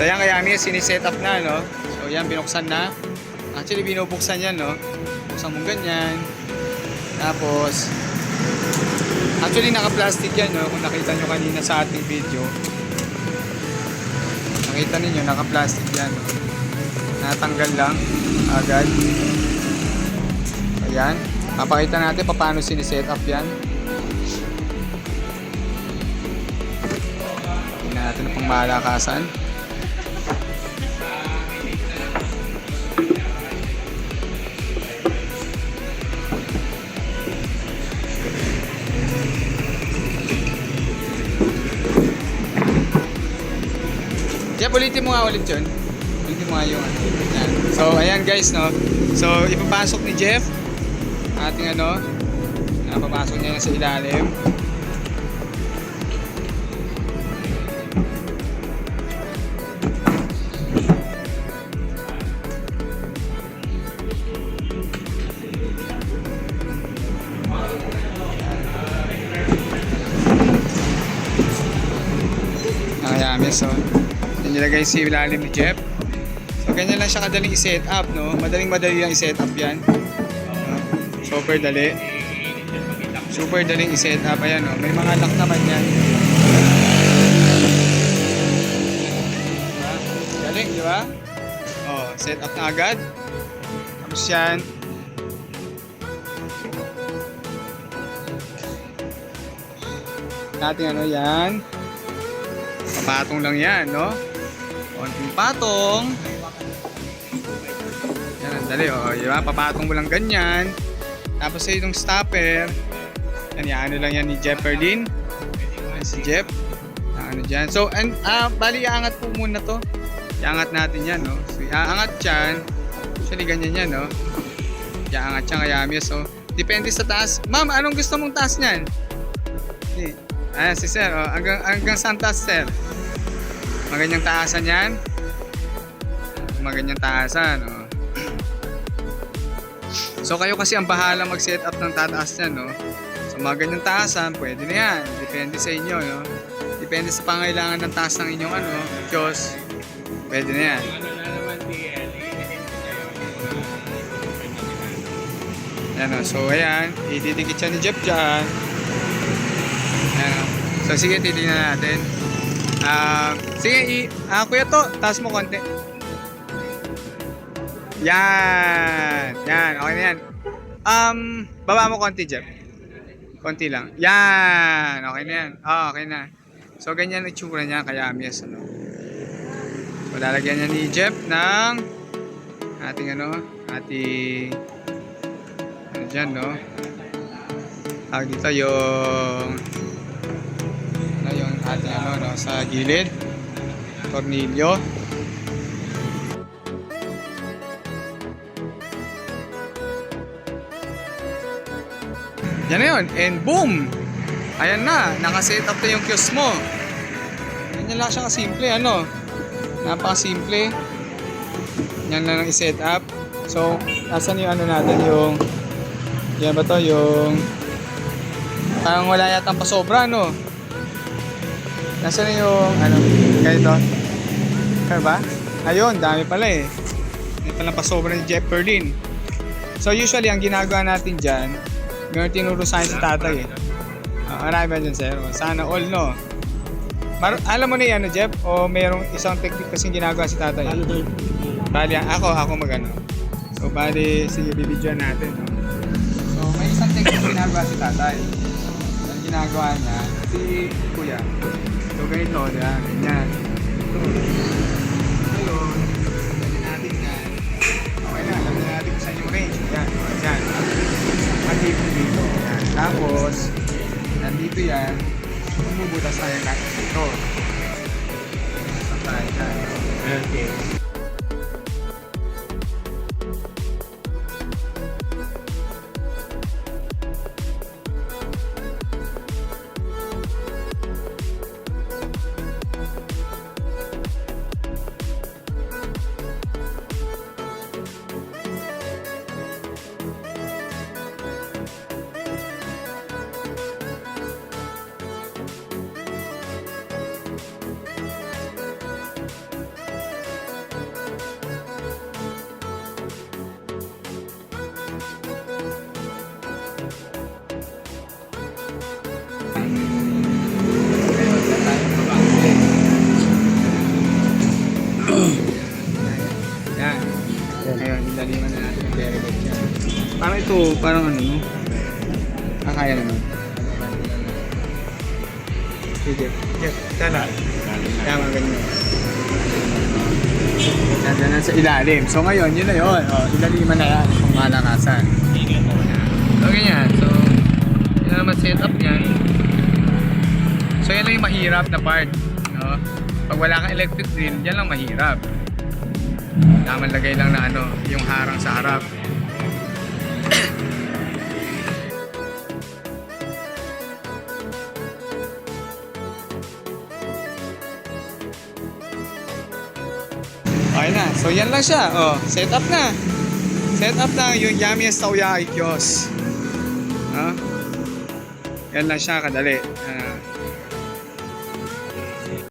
So yan kaya may siniset up na, no? So yan, binuksan na. Actually, binubuksan yan, no? Buksan mo ganyan. Tapos, actually, naka-plastic yan, no? Kung nakita nyo kanina sa ating video. Nakita ninyo, naka-plastic yan, no? Natanggal lang agad. Ayan. Papakita natin paano siniset up yan. Tingnan natin ang pangmalakasan. Jeff, ulitin mo nga ulit yun. Ulitin mo nga yung ano. Yan. So, ayan guys, no. So, ipapasok ni Jeff ating ano. Papasok niya sa ilalim. Ayan, so nilagay sa ilalim ni Jeff. So ganyan lang siya kadaling i-set up, no? Madali lang i-set up 'yan. Super dali. Super daling i-set up. Ayan, no? May mga lock naman 'yan. Galing, di ba? Oh, set up na agad. Tapos 'yan. Natin ano 'yan. Papatong lang 'yan, no? Konting patong. Yan, ang dali, oh. Diba? Papatong mo lang ganyan. Tapos sa itong stopper, yan, ano lang yan ni Jeff Perlin. Si Jeff. Ano dyan. So, bali, iangat po muna to. Iangat natin yan, no? So, iangat yan. Actually, ganyan yan, no? Iangat yan, kaya so, depende sa taas. Ma'am, anong gusto mong taas niyan? Ayan, si Sir, oh. Hanggang saan taas, Sir? Maganyang taasan yan. Maganyang taasan, oh. So kayo kasi ang bahala mag-set up ng tataas niyan, no? So mga ganyang taasan, pwede na yan. Depende sa inyo, no? Depende sa pangailangan ng taas ng inyong ano, Diyos. Pwede na yan. Yan, no? So ayan, ididikit siya ni Jeff dyan. Ayan, no? So sige, titignan natin. Sige, kuya to, taas mo konti. Yan, okay na yan. Baba mo konti, Jeff. Konti lang. Yan, okay na yan. Okay na. So, ganyan ang itsura niya, kaya yes, ano. So, lalagyan niya ni Jeff ng ating ano dyan, no. Dito yung ating ano, no, sa gilid. Tornilyo. Yan na yun. And boom! Ayan na. Nakaset up na yung kiosk mo. Ganyan lang siya kasimple. Ano? Napakasimple. Yan lang ang i-set up. So, nasan yung ano natin? Yung yan ba to? Yung parang wala yatang pasobra, no? Nasaan na yung ano? Ganito? Kaya ba? Ayun, dami pala eh. May palang pasobra ni Jeff Perlin. So, usually, ang ginagawa natin dyan, yung tinuro sa akin si tatay eh. Marami ba dyan, sir? Sana all, no? Alam mo na yan, Jeff? O mayroong isang technique kasing ginagawa si tatay? Bali, ako magano. So, bali, sige, bibidyoan natin. No? So, may isang technique ginagawa si tatay. Ang ginagawa niya, si kuya. So, ganito, yan, ganyan. Ito. Ayun. Ganyan natin yan. Okay na, alam na natin kung saan yung range. Yan, yan. Dito. Yan. Tapos, nandito yan, bumubutas tayo natin dito. Tayo dyan. Okay. na. Ngayon, ilaliman na natin ang derivate yan. Parang ito, parang ano, no? Kaya naman. Sige. Sana. Tama, ganyan. Nandiyan sa ilalim. So ngayon, yun na yun. O, ilaliman na yan kung malakasan. So ganyan. So, yun na naman setup niyan. So yan lang yung mahirap na part. No? Pag wala kang electric drill, yan lang mahirap. Tama lagay lang na ano, yung harang sa harap. Okay na. So yan lang siya. Oh, set up na. Set up na yung Yamiya Taoyaki Kiosk. Yan lang siya kadali.